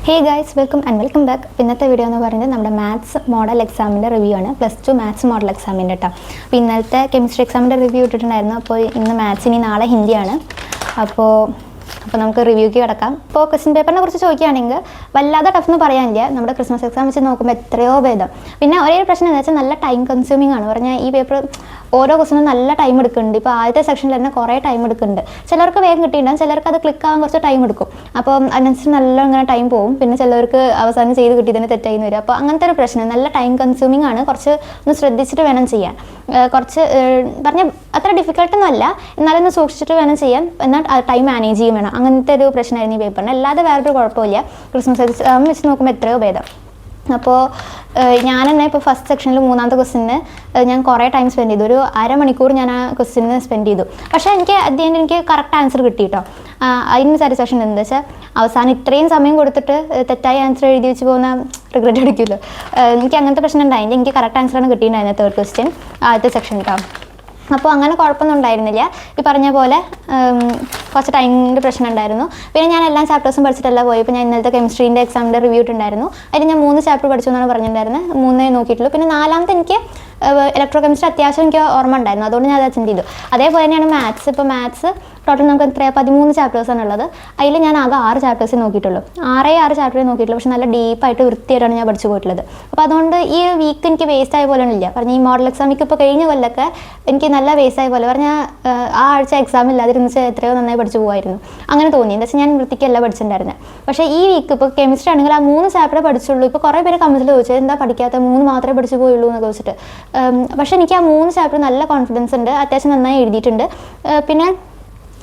Hey guys, welcome back. ഇന്നത്തെ video എന്ന് പറയുന്നത് നമ്മുടെ മാത്സ് മോഡൽ എക്സാമിൻ്റെ റിവ്യൂ ആണ്. +2 മാത്സ് മോഡൽ എക്സാമിൻ്റെ കേട്ടോ. അപ്പോൾ ഇന്നലത്തെ കെമിസ്ട്രി എക്സാമിൻ്റെ റിവ്യൂ ഇട്ടിട്ടുണ്ടായിരുന്നു. അപ്പോൾ ഇന്ന് മാത്സ്, ഇനി നാളെ ഹിന്ദിയാണ്. അപ്പോൾ നമുക്ക് റിവ്യൂക്ക് കിടക്കാം. ഇപ്പോൾ ക്വസ്റ്റ്യൻ പേപ്പറിനെ കുറിച്ച് ചോദിക്കുകയാണെങ്കിൽ വല്ലാതെ ടഫ് എന്ന് പറയാനില്ല. നമ്മുടെ ക്രിസ്മസ് എക്സാം വെച്ച് നോക്കുമ്പോൾ എത്രയോ ഭേദം. പിന്നെ ഒരേ പ്രശ്നം എന്താ വെച്ചാൽ നല്ല ടൈം കൺസ്യൂമിംഗ് ആണ്. പറഞ്ഞാൽ ഈ പേപ്പർ ഓരോ ക്വസ്റ്റ്യനും നല്ല ടൈം എടുക്കുന്നുണ്ട്. ഇപ്പോൾ ആദ്യത്തെ സെക്ഷനിൽ തന്നെ കുറേ ടൈം എടുക്കുന്നുണ്ട്. ചിലർക്ക് വേഗം കിട്ടിയിട്ടുണ്ടാകും, ചിലർക്ക് അത് ക്ലിക്ക് ആകാൻ കുറച്ച് ടൈം എടുക്കും. അപ്പോൾ അതിനനുസരിച്ച് നല്ല ഇങ്ങനെ ടൈം പോകും. പിന്നെ ചിലർക്ക് അവസാനം ചെയ്ത് കിട്ടിയതിന് തെറ്റായി വരും. അപ്പോൾ അങ്ങനത്തെ ഒരു പ്രശ്നം, നല്ല ടൈം കൺസ്യൂമിംഗ് ആണ്. കുറച്ച് ഒന്ന് ശ്രദ്ധിച്ചിട്ട് വേണം ചെയ്യാൻ. കുറച്ച് പറഞ്ഞാൽ അത്ര ഡിഫിക്കൽട്ടൊന്നും അല്ല, എന്നാലും ഒന്ന് സൂക്ഷിച്ചിട്ട് വേണം ചെയ്യാൻ. എന്നാൽ ടൈം മാനേജ് ചെയ്യും വേണം. അങ്ങനത്തെ ഒരു പ്രശ്നമായിരുന്നു ഈ പേപ്പറിന്. അല്ലാതെ വേറൊരു കുഴപ്പമില്ല. ക്രിസ്മസ് എക്സാം വെച്ച് നോക്കുമ്പോൾ എത്രയോ ഭേദം. അപ്പോൾ ഞാൻ തന്നെ ഇപ്പോൾ ഫസ്റ്റ് സെക്ഷനിൽ മൂന്നാമത്തെ ക്വസ്റ്റ്യന് ഞാൻ കുറേ ടൈം സ്പെൻഡ് ചെയ്തു. ഒരു അരമണിക്കൂർ ഞാൻ ആ ക്വസ്റ്റ്യന് സ്പെൻഡ് ചെയ്തു. പക്ഷേ എനിക്ക് അറ്റ് ദി എൻഡ് എനിക്ക് കറക്റ്റ് ആൻസർ കിട്ടി കേട്ടോ. അതിന് സാറ്റിസ്ഫാക്ഷൻ എന്താ വെച്ചാൽ അവസാനം ഇത്രയും സമയം കൊടുത്തിട്ട് തെറ്റായ ആൻസർ എഴുതി വെച്ച് പോകുന്ന റിഗ്രറ്റ് അടിക്കുമല്ലോ. എനിക്ക് അങ്ങനത്തെ പ്രശ്നം ഉണ്ടായില്ല. എനിക്ക് കറക്റ്റ് ആൻസറാണ് കിട്ടിയിട്ടുണ്ടായിരുന്നത് തേർഡ് ക്വസ്റ്റ്യൻ ആദ്യത്തെ സെക്ഷൻ കേട്ടോ. അപ്പോൾ അങ്ങനെ കുഴപ്പമൊന്നും ഉണ്ടായിരുന്നില്ല. ഈ പറഞ്ഞ പോലെ കുറച്ച് ടൈമിൻ്റെ പ്രശ്നം ഉണ്ടായിരുന്നു. പിന്നെ ഞാൻ എല്ലാ ചാപ്റ്റേഴ്സും പഠിച്ചിട്ടല്ല പോയി. ഇപ്പോൾ ഞാൻ ഇന്നലത്തെ കെമിസ്ട്രീൻ്റെ എക്സാമിൻ്റെ റിവ്യൂ ഇട്ടുണ്ടായിരുന്നു. അതിൽ ഞാൻ 3 ചാപ്റ്റർ പഠിച്ചു എന്നാണ് പറഞ്ഞിട്ടുണ്ടായിരുന്നത്. 3 നോക്കിയിട്ടുള്ളൂ. പിന്നെ 4ാമത്തെ എനിക്ക് ഇലക്ട്രോ കെമിസ്ട്രി അത്യാവശ്യം എനിക്ക് ഓർമ്മ ഉണ്ടായിരുന്നു. അതുകൊണ്ട് ഞാൻ അത് അറ്റൻഡ് ചെയ്തു. അതേപോലെ തന്നെയാണ് മാത്സ്. ഇപ്പോൾ മാത്സ് ടോട്ടൽ നമുക്ക് എത്രയാണ് 13 ചാപ്റ്റേഴ്സാണ് ഉള്ളത്. അതിൽ ഞാൻ ആകെ 6 ചാപ്റ്റേഴ്സേ നോക്കിയിട്ടുള്ളൂ. 6 ചാപ്റ്ററേ നോക്കിയിട്ടുള്ളൂ. പക്ഷേ നല്ല ഡീപ്പായിട്ട് വൃത്തിയായിട്ടാണ് ഞാൻ പഠിച്ചു പോയിട്ടുള്ളത്. അപ്പോൾ അതുകൊണ്ട് ഈ വീക്ക് എനിക്ക് വേസ്റ്റ് ആയ പോലെ ഇല്ല. പറഞ്ഞ ഈ മോഡൽ എക്സാമിക്ക് ഇപ്പോൾ കഴിഞ്ഞ കൊല്ലമൊക്കെ എനിക്ക് നല്ല വേസ്റ്റ് ആയ പോലെ പറഞ്ഞാൽ ആ ആഴ്ച എക്സാം ഇല്ലാതിരുന്ന് എത്രയോ നന്നായി പഠിച്ചു പോകുമായിരുന്നു. അങ്ങനെ തോന്നി. എന്താ വെച്ചാൽ ഞാൻ വൃത്തിക്കല്ല പഠിച്ചിട്ടുണ്ടായിരുന്നത്. പക്ഷേ ഈ വീക്ക് ഇപ്പോൾ കെമിസ്ട്രി ആണെങ്കിൽ ആ 3 ചാപ്റ്ററേ പഠിച്ചുള്ളൂ. ഇപ്പോൾ കുറേ പേര് കമൻറ്റിൽ ചോദിച്ചത് എന്താ പഠിക്കാത്ത, 3 മാത്രമേ പഠിച്ചു പോയുള്ളൂ എന്നൊക്കെ വെച്ചിട്ട്. പക്ഷേ എനിക്ക് ആ 3 ചാപ്റ്റർ നല്ല കോൺഫിഡൻസ് ഉണ്ട്. അത്യാവശ്യം നന്നായി എഴുതിയിട്ടുണ്ട്. പിന്നെ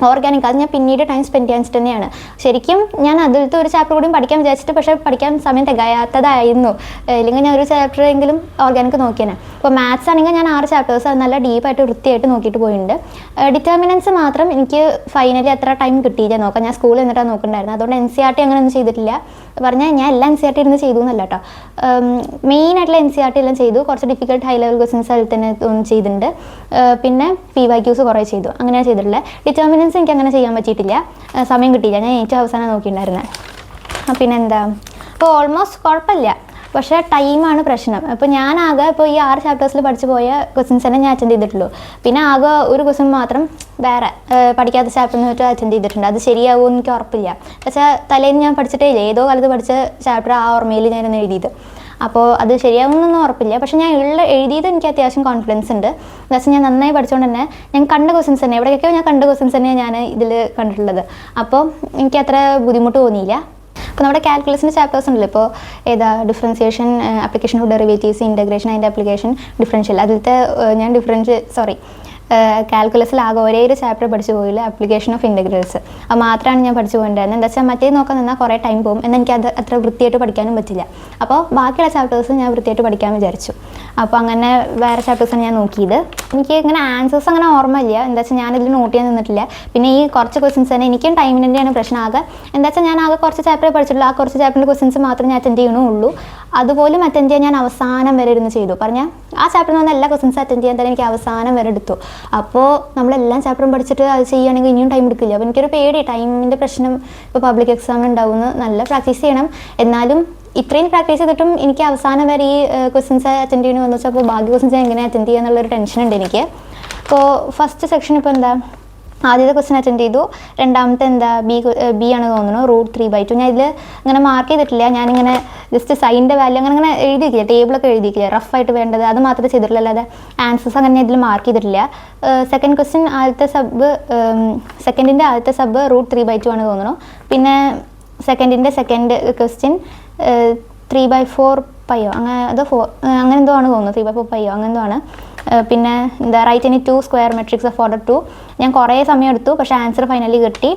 ഓർഗാനിക് അത് ഞാൻ പിന്നീട് ടൈം സ്പെൻഡ് ചെയ്യാൻ വെച്ചിട്ട് തന്നെയാണ്. ശരിക്കും ഞാൻ അതിലത്തെ ഒരു ചാപ്റ്റർ കൂടി പഠിക്കാൻ വിചാരിച്ചിട്ട്, പക്ഷേ പഠിക്കാൻ സമയം തികയാത്തതായിരുന്നു. ഇല്ലെങ്കിൽ ഞാൻ ഒരു ചാപ്റ്റർ എങ്കിലും ഓർഗാനിക് നോക്കിയാണ്. ഇപ്പോൾ മാത്സ് ആണെങ്കിൽ ഞാൻ 6 ചാപ്റ്റേഴ്സ് അത് നല്ല ഡീപ്പായിട്ട് വൃത്തിയായിട്ട് നോക്കിയിട്ട് പോയിട്ടുണ്ട്. ഡിറ്റർമിനൻസ് മാത്രം എനിക്ക് ഫൈനലി അത്ര ടൈം കിട്ടിയില്ല നോക്കാം. ഞാൻ സ്കൂളിൽ നിന്നിട്ടാണ് നോക്കണ്ടായിരുന്നത്. അതുകൊണ്ട് NCERT അങ്ങനെ ഒന്നും ചെയ്തിട്ടില്ല. പറഞ്ഞാൽ ഞാൻ എല്ലാ NCERT ഇരുന്ന് ചെയ്തു എന്നല്ല കേട്ടോ. മെയിനായിട്ടുള്ള NCERT എല്ലാം ചെയ്തു. കുറച്ച് ഡിഫിക്കൽട്ട് ഹൈ ലെവൽ ക്വസ്റ്റൻസ് അതിൽ തന്നെ ചെയ്തിട്ടുണ്ട്. പിന്നെ PYQs കുറേ ചെയ്തു. അങ്ങനെയാണ് ചെയ്തിട്ടുള്ളത്. ഡിറ്റർമിനൻസ് എനിക്ക് അങ്ങനെ ചെയ്യാൻ പറ്റിയിട്ടില്ല, സമയം കിട്ടിയില്ല. ഞാൻ ഏറ്റവും അവസാനം നോക്കിയിട്ടുണ്ടായിരുന്നത്. പിന്നെ എന്താ, അപ്പോൾ ഓൾമോസ്റ്റ് കുഴപ്പമില്ല. പക്ഷേ ടൈമാണ് പ്രശ്നം. അപ്പോൾ ഞാനാകെ ഇപ്പോൾ ഈ 6 ചാപ്റ്റേഴ്സിൽ പഠിച്ചു പോയ ക്വസ്റ്റ്യൻസ് തന്നെ ഞാൻ അറ്റൻഡ് ചെയ്തിട്ടുള്ളൂ. പിന്നെ ആകെ ഒരു ക്വസ്റ്റ്യൻ മാത്രം വേറെ പഠിക്കാത്ത ചാപ്റ്ററിന് വെച്ചിട്ട് അറ്റൻഡ് ചെയ്തിട്ടുണ്ട്. അത് ശരിയാവുമെന്ന് എനിക്ക് ഉറപ്പില്ല. പക്ഷേ തലേന്ന് ഞാൻ പഠിച്ചിട്ടേ ഇല്ല, ഏതോ കാലത്ത് പഠിച്ച ചാപ്റ്റർ ആ ഓർമ്മയിൽ ഞാനൊന്ന് എഴുതിയത്. അപ്പോൾ അത് ശരിയാവുമെന്നൊന്നും ഉറപ്പില്ല. പക്ഷേ ഞാൻ എഴുതിയത് എനിക്ക് അത്യാവശ്യം കോൺഫിഡൻസ് ഉണ്ട്. എന്താ വെച്ചാൽ ഞാൻ നന്നായി പഠിച്ചുകൊണ്ട് തന്നെ ഞാൻ കണ്ട ക്വസ്റ്റ്യൻസ് തന്നെ, എവിടെയൊക്കെയോ ഞാൻ കണ്ട ക്വസ്റ്റ്യൻസ് തന്നെയാണ് ഞാൻ ഇതിൽ കണ്ടിട്ടുള്ളത്. അപ്പോൾ എനിക്ക് അത്ര ബുദ്ധിമുട്ട് തോന്നിയില്ല. അപ്പോൾ നമ്മുടെ കാൽക്കുലസിൻ്റെ ചാപ്റ്റേഴ്സ് ഉണ്ടല്ലോ. ഇപ്പോൾ differentiation, application of derivatives, integration അതിൻ്റെ ആപ്ലിക്കേഷൻ, ഡിഫറൻഷ്യൽ. അതിലത്തെ ഞാൻ കാൽക്കുലസിൽ ആകെ ഒരേ ഒരു ചാപ്റ്റർ പഠിച്ചു പോയില്ല, ആപ്ലിക്കേഷൻ ഓഫ് ഇൻ്റഗ്രൽസ്. അത് മാത്രമാണ് ഞാൻ പഠിച്ചു പോയിട്ടുണ്ടായിരുന്നത്. എന്താ വെച്ചാൽ മറ്റേ നോക്കാൻ നിന്നാൽ കുറേ ടൈം പോകും. എന്നാൽ എനിക്കത് അത്ര വൃത്തിയായിട്ട് പഠിക്കാനും പറ്റില്ല. അപ്പോൾ ബാക്കിയുള്ള ചാപ്റ്റേഴ്സ് ഞാൻ വൃത്തിയായിട്ട് പഠിക്കാൻ വിചാരിച്ചു. അപ്പോൾ അങ്ങനെ വേറെ ചാപ്റ്റേഴ്സാണ് ഞാൻ നോക്കിയത്. എനിക്ക് ഇങ്ങനെ ആൻസേഴ്സ് അങ്ങനെ ഓർമ്മയില്ല. എന്താ വെച്ചാൽ ഞാനിതിൽ നോട്ട് ചെയ്യാൻ നിന്നിട്ടില്ല. പിന്നെ ഈ കുറച്ച് ക്വസ്റ്റൻസ് തന്നെ എനിക്കും ടൈമിൻ്റെയാണ് പ്രശ്നം. എന്താ വെച്ചാൽ ഞാൻ ആകെ കുറച്ച് ചാപ്റ്ററേ പഠിച്ചിട്ടുള്ളൂ. ആ കുറച്ച് ചാപ്റ്ററിൻ്റെ ക്വസ്റ്റൻസ് മാത്രം ഞാൻ അറ്റൻഡ് ചെയ്യണമുള്ളൂ. അതുപോലും അറ്റൻഡ് ചെയ്യാൻ ഞാൻ അവസാനം വരെ ഇരുന്ന് ചെയ്തു. പറഞ്ഞാൽ ആ ചാപ്റ്ററിൽ നിന്ന് എല്ലാ ക്വസ്റ്റൻസ് അറ്റൻഡ് ചെയ്യാൻ തന്നെ എനിക്ക് അവസാനം വരെ എടുത്തു. അപ്പോൾ നമ്മളെല്ലാം ചാപ്റ്ററും പഠിച്ചിട്ട് അത് ചെയ്യുകയാണെങ്കിൽ ഇനിയും ടൈം എടുക്കില്ല. അപ്പോൾ എനിക്കൊരു പേടി, ടൈമിൻ്റെ പ്രശ്നം. ഇപ്പോൾ പബ്ലിക് എക്സാമിന് ഉണ്ടാവുമെന്ന് നല്ല പ്രാക്ടീസ് ചെയ്യണം. എന്നാലും ഇത്രയും പ്രാക്ടീസ് ചെയ്തിട്ടും എനിക്ക് അവസാനം വരെ ഈ ക്വസ്റ്റൻസ് അറ്റൻഡ് ചെയ്യണമെന്ന് വെച്ചാൽ അപ്പോൾ ബാക്കി ക്വസ്റ്റൻസ് എങ്ങനെ അറ്റൻഡ് ചെയ്യുക എന്നുള്ളൊരു ടെൻഷൻ ഉണ്ട് എനിക്ക്. അപ്പോൾ ഫസ്റ്റ് സെക്ഷൻ ഇപ്പോൾ എന്താ, ആദ്യത്തെ ക്വസ്റ്റ്യൻ അറ്റൻഡ് ചെയ്തു. രണ്ടാമത്തെ എന്താ ബി ആണ് തോന്നുന്നു, √3/2. ഞാൻ ഇതിൽ ഇങ്ങനെ മാർക്ക് ചെയ്തിട്ടില്ല. ഞാനിങ്ങനെ ജസ്റ്റ് സൈൻ്റെ വാല്യൂ അങ്ങനെ എഴുതിയിരിക്കില്ല, ടേബിളൊക്കെ എഴുതിയിരിക്കില്ല, റഫായിട്ട് വേണ്ടത് അത് മാത്രമേ ചെയ്തിട്ടുള്ളൂ. അല്ലാതെ ആൻസേഴ്സ് അങ്ങനെ ഇതിൽ മാർക്ക് ചെയ്തിട്ടില്ല. സെക്കൻഡ് ക്വസ്റ്റ്യൻ സെക്കൻഡിൻ്റെ ആദ്യത്തെ സബ് √3/2 ആണ് തോന്നുന്നു. പിന്നെ സെക്കൻഡ് ക്വസ്റ്റ്യൻ 3/4π അങ്ങനെ എന്തോ ആണ് തോന്നുന്നു, 3/4π അങ്ങനെ എന്തോ ആണ്. പിന്നെ എന്താ write any 2 square matrix of order 2. ഞാൻ കുറേ സമയം എടുത്തു, പക്ഷേ ആൻസർ ഫൈനലി കിട്ടി.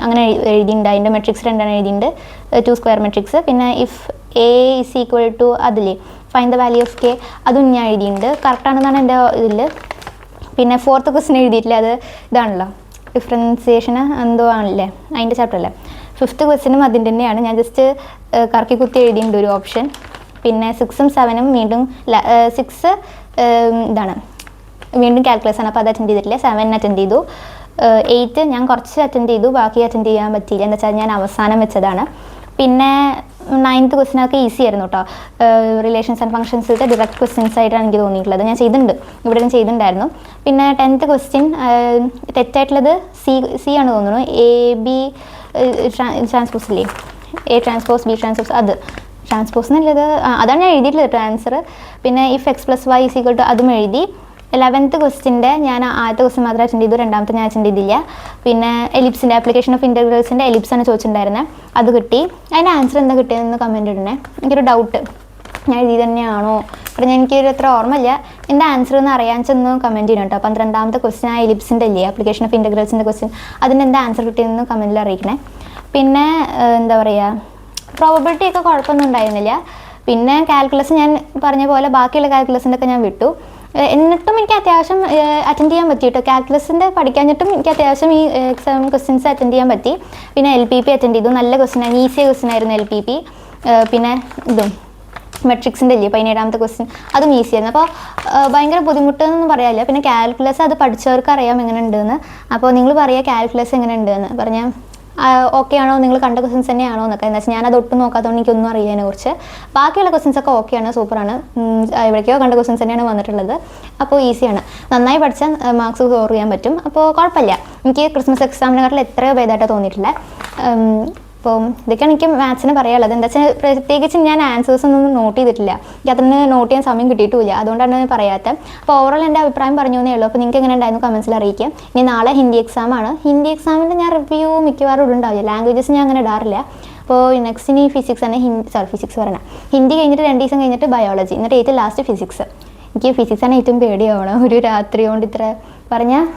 അങ്ങനെ എഴുതിയിട്ടുണ്ട്. അതിൻ്റെ മെട്രിക്സ് 2 എഴുതിയിട്ടുണ്ട്, 2 സ്ക്വയർ മെട്രിക്സ്. പിന്നെ ഇഫ് A = അതില്ലേ find the value of K, അതും ഞാൻ എഴുതിയിട്ടുണ്ട്. കറക്റ്റാണെന്നാണ് എൻ്റെ ഇതിൽ. പിന്നെ ഫോർത്ത് ക്വസ്റ്റ്യൻ എഴുതിയിട്ടില്ല, അത് ഇതാണല്ലോ ഡിഫറൻസിയേഷന് എന്തോ ആണല്ലേ, അതിൻ്റെ ചാപ്റ്റർ അല്ലേ. ഫിഫ്ത്ത് ക്വസ്റ്റ്യനും അതിൻ്റെ തന്നെയാണ്. ഞാൻ ജസ്റ്റ് കറക്കി കുത്തി എഴുതിയിട്ടുണ്ട് ഒരു ഓപ്ഷൻ. പിന്നെ 6ഉം 7ഉം വീണ്ടും 6 ഇതാണ് വീണ്ടും കാൽക്കുലസ് ആണ്. അപ്പോൾ അത് അറ്റൻഡ് ചെയ്തിട്ടില്ല. 7 അറ്റൻഡ് ചെയ്തു. 8 ഞാൻ കുറച്ച് അറ്റൻഡ് ചെയ്തു, ബാക്കി അറ്റൻഡ് ചെയ്യാൻ പറ്റിയില്ല. എന്താ വെച്ചാൽ ഞാൻ അവസാനം വെച്ചതാണ്. പിന്നെ 9th ക്വസ്റ്റിനൊക്കെ ഈസി ആയിരുന്നു കേട്ടോ. റിലേഷൻസ് ആൻഡ് ഫംഗ്ഷൻസിലത്തെ ഡയറക്റ്റ് ക്വസ്റ്റ്യൻസ് ആയിട്ടാണ് എനിക്ക് തോന്നിയിട്ടുള്ളത്. ഞാൻ ചെയ്തിട്ടുണ്ട്, ഇവിടെ ഞാൻ ചെയ്തിട്ടുണ്ടായിരുന്നു. പിന്നെ 10th ക്വസ്റ്റ്യൻ തെറ്റായിട്ടുള്ളത് സി ആണ് തോന്നുന്നു. AB ട്രാൻസ്പോസ് ഇല്ലേ, A ട്രാൻസ്പോസ് B ട്രാൻസ്പോസ്, അത് ട്രാൻസ്പോസ് എന്നുള്ളത് അതാണ് ഞാൻ എഴുതിയിട്ടുള്ളത് ആൻസർ. പിന്നെ ഇഫ് x+y = അതും എഴുതി. 11th ക്വസ്റ്റിൻ്റെ ഞാൻ ആദ്യത്തെ ക്വസ്റ്റ്യൻ മാത്രമേ അറ്റൻഡ് ചെയ്തു, രണ്ടാമത്തെ ഞാൻ അറ്റൻഡ് ചെയ്തില്ല. പിന്നെ എലിപ്സിൻ്റെ ആപ്ലിക്കേഷൻ ഓഫ് ഇൻ്റഗ്രൽസിൻ്റെ എലിപ്സാണ് ചോദിച്ചിട്ടുണ്ടായിരുന്നത്, അത് കിട്ടി. അതിൻ്റെ ആൻസർ എന്താ കിട്ടിയതെന്ന് കമൻറ്റ് ഇടണേ. എനിക്കൊരു ഡൗട്ട്, ഞാൻ എഴുതി തന്നെയാണോ പറഞ്ഞാൽ എനിക്കൊരു അത്ര ഓർമ്മയില്ല. എൻ്റെ ആൻസർ എന്ന് അറിയാൻ ചെന്ന് കമൻറ്റ് ചെയ്യണം കേട്ടോ. 12ാമത്തെ ക്വസ്റ്റ്യൻ ആ എലിപ്സിൻ്റെ ഇല്ലേ, ആപ്ലിക്കേഷൻ ഓഫ് ഇൻ്റഗ്രൽസിൻ്റെ ക്വസ്റ്റ്യൻ, അതിന് എന്താ ആൻസർ കിട്ടിയതെന്ന് കമൻറ്റിൽ അറിയിക്കണേ. പിന്നെ എന്താ പറയുക, പ്രോബബിലിറ്റി ഒക്കെ കുഴപ്പമൊന്നും ഉണ്ടായിരുന്നില്ല. പിന്നെ കാൽക്കുലസ് ഞാൻ പറഞ്ഞ പോലെ ബാക്കിയുള്ള കാൽക്കുലസിൻ്റെ ഒക്കെ ഞാൻ വിട്ടു. എന്നിട്ടും എനിക്ക് അത്യാവശ്യം അറ്റൻഡ് ചെയ്യാൻ പറ്റി കേട്ടോ. കാൽക്കുലസിൻ്റെ പഠിക്കാഞ്ഞിട്ടും എനിക്ക് അത്യാവശ്യം ഈ എക്സാം ക്വസ്റ്റ്യൻസ് അറ്റൻഡ് ചെയ്യാൻ പറ്റി. പിന്നെ LPP അറ്റൻഡ് ചെയ്തു, നല്ല ക്വസ്റ്റ്യൻ ആയിരുന്നു, ഈസിയ ക്വസ്റ്റ്യൻ ആയിരുന്നു LPP. പിന്നെ ഇതും മെട്രിക്സിൻ്റെ ഇല്ലേ 17ാമത്തെ ക്വസ്റ്റ്യൻ, അതും ഈസി ആയിരുന്നു. അപ്പോൾ ഭയങ്കര ബുദ്ധിമുട്ടെന്നൊന്നും പറയാനില്ല. പിന്നെ കാൽക്കുലസ് അത് പഠിച്ചവർക്ക് അറിയാം എങ്ങനെ ഉണ്ടെന്ന്. അപ്പോൾ നിങ്ങൾ പറയുക കാൽക്കുലസ് എങ്ങനെ ഉണ്ടെന്ന് പറഞ്ഞാൽ ഓക്കെ ആണോ, നിങ്ങൾ കണ്ട ക്വസ്റ്റ്യൻസ് തന്നെയാണോ എന്നൊക്കെ. എന്താ വെച്ചാൽ ഞാനത് ഒട്ടും നോക്കാത്തതുകൊണ്ട് എനിക്കൊന്നും അറിയില്ല അതിനെക്കുറിച്ച്. ബാക്കിയുള്ള ക്വസ്റ്റ്യൻസ് ഒക്കെ ഓക്കെയാണ്, സൂപ്പറാണ്, എവിടേക്കോ കണ്ട ക്വസ്റ്റ്യൻസ് തന്നെയാണ് വന്നിട്ടുള്ളത്. അപ്പോൾ ഈസിയാണ്, നന്നായി പഠിച്ചാൽ മാർക്സ് സ്കോർ ചെയ്യാൻ പറ്റും. അപ്പോൾ കുഴപ്പമില്ല. എനിക്ക് ക്രിസ്മസ് എക്സാമിനെക്കാട്ടിൽ എത്രയോ ഭേദമായിട്ടാണ് തോന്നിയിട്ടില്ല. അപ്പോൾ ഇതൊക്കെയാണ് എനിക്ക് മാത്സിന് പറയാനുള്ളത്. എന്താ വെച്ചാൽ പ്രത്യേകിച്ച് ഞാൻ ആൻസേഴ്സ് ഒന്നും നോട്ട് ചെയ്തിട്ടില്ല, എനിക്ക് അതിന് നോട്ട് ചെയ്യാൻ സമയം കിട്ടിയിട്ടില്ല, അതുകൊണ്ടാണ് പറയാത്തത്. അപ്പോൾ ഓവറോൾ എൻ്റെ അഭിപ്രായം പറഞ്ഞു എന്നേ ഉള്ളൂ. അപ്പോൾ നിങ്ങൾക്ക് എങ്ങനെ ഉണ്ടായിരുന്നു കമൻസിൽ അറിയിക്കുക. ഇനി നാളെ ഹിന്ദി എക്സാമാണ്. ഹിന്ദി എക്സാമിൻ്റെ ഞാൻ റിവ്യൂ മിക്കവാറും ഇടുണ്ടാവില്ല, ലാംഗ്വേജസ് ഞാൻ അങ്ങനെ ഇടാറില്ല. അപ്പോൾ നെക്സ്റ്റ് ഇനി ഫിസിക്സ് ആണ്, ഫിസിക്സ് പറയണം. ഹിന്ദി കഴിഞ്ഞിട്ട് 2 ദിവസം കഴിഞ്ഞിട്ട് ബയോളജി, എന്നിട്ട് ഏറ്റവും ലാസ്റ്റ് ഫിസിക്സ്. എനിക്ക് ഫിസിക്സാണ് ഏറ്റവും പേടിയാവണം, ഒരു രാത്രി കൊണ്ട് ഇത്ര പറഞ്ഞാൽ.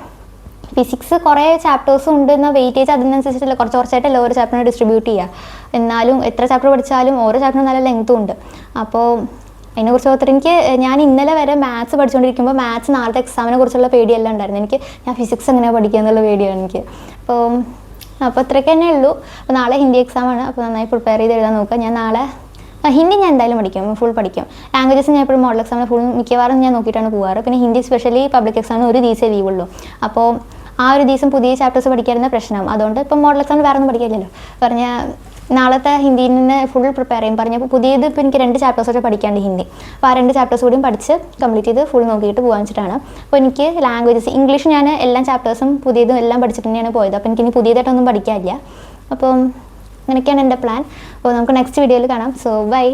ഫിസിക്സ് കുറേ ചാപ്റ്റേഴ്സും ഉണ്ട് എന്നാൽ വെയിറ്റേജ് അതിനനുസരിച്ചിട്ടല്ല, കുറച്ചായിട്ടല്ല ഓരോ ചാപ്റ്ററിനെ ഡിസ്ട്രിബ്യൂട്ട് ചെയ്യുക. എന്നാലും എത്ര ചാപ്റ്റർ പഠിച്ചാലും ഓരോ ചാപ്റ്ററിനും നല്ല ലെങ്ത്തും ഉണ്ട്. അപ്പോൾ അതിനെക്കുറിച്ച് ഓർത്തിട്ട് എനിക്ക്, ഞാൻ ഇന്നലെ വരെ മാത്സ് പഠിച്ചുകൊണ്ടിരിക്കുമ്പോൾ മാത്സ് നാളത്തെ എക്സാമിനെ കുറിച്ചുള്ള പേടിയെല്ലാം ഉണ്ടായിരുന്നു എനിക്ക്. ഞാൻ ഫിസിക്സ് എങ്ങനെയാണ് പഠിക്കുക എന്നുള്ള പേടിയാണ് എനിക്ക്. അപ്പോൾ അത്രയ്ക്ക് തന്നെ ഉള്ളൂ. അപ്പോൾ നാളെ ഹിന്ദി എക്സാമാണ്, അപ്പോൾ നന്നായി പ്രിപ്പയർ ചെയ്ത് എഴുതാൻ നോക്കുക. ഞാൻ നാളെ ഹിന്ദി ഞാൻ എന്തായാലും പഠിക്കും, ഫുൾ പഠിക്കും. ലാംഗ്വേജസ് ഞാൻ എപ്പോഴും മോഡൽ എക്സാമിന് ഫുൾ മിക്കവാറും ഞാൻ നോക്കിയിട്ടാണ് പോകാറ്. പിന്നെ ഹിന്ദി സ്പെഷ്യലി പബ്ലിക് എക്സാമിന് ഒരു ദിവസമേ ലീവുള്ളൂ. അപ്പോൾ ആ ഒരു ദിവസം പുതിയ ചാപ്റ്റേഴ്സ് പഠിക്കാറുന്ന പ്രശ്നം, അതുകൊണ്ട് ഇപ്പം മോഡൽ എക്സാമിന് വേറെ ഒന്നും പഠിക്കില്ലല്ലോ. പറഞ്ഞാൽ നാളത്തെ ഹിന്ദീനെ ഫുൾ പ്രിപ്പയർ ചെയ്യും. പറഞ്ഞപ്പോൾ പുതിയത് ഇപ്പോൾ എനിക്ക് 2 ചാപ്റ്റേഴ്സൊക്കെ പഠിക്കാണ്ട് ഹിന്ദി. അപ്പോൾ ആ 2 ചാപ്റ്റേഴ്സ് കൂടിയും പഠിച്ച് കംപ്ലീറ്റ് ചെയ്ത് ഫുൾ നോക്കിയിട്ട് പോകാൻ വെച്ചിട്ടാണ്. അപ്പോൾ എനിക്ക് ലാംഗ്വേജസ് ഇംഗ്ലീഷ് ഞാൻ എല്ലാ ചാപ്റ്റേഴ്സും പുതിയതും എല്ലാം പഠിച്ചിട്ട് തന്നെയാണ് പോയത്. അപ്പോൾ എനിക്കിനി പുതിയതായിട്ടൊന്നും പഠിക്കാനില്ല. അപ്പം അങ്ങനെയൊക്കെയാണ് എൻ്റെ പ്ലാൻ. അപ്പോൾ നമുക്ക് നെക്സ്റ്റ് വീഡിയോയിൽ കാണാം. So by.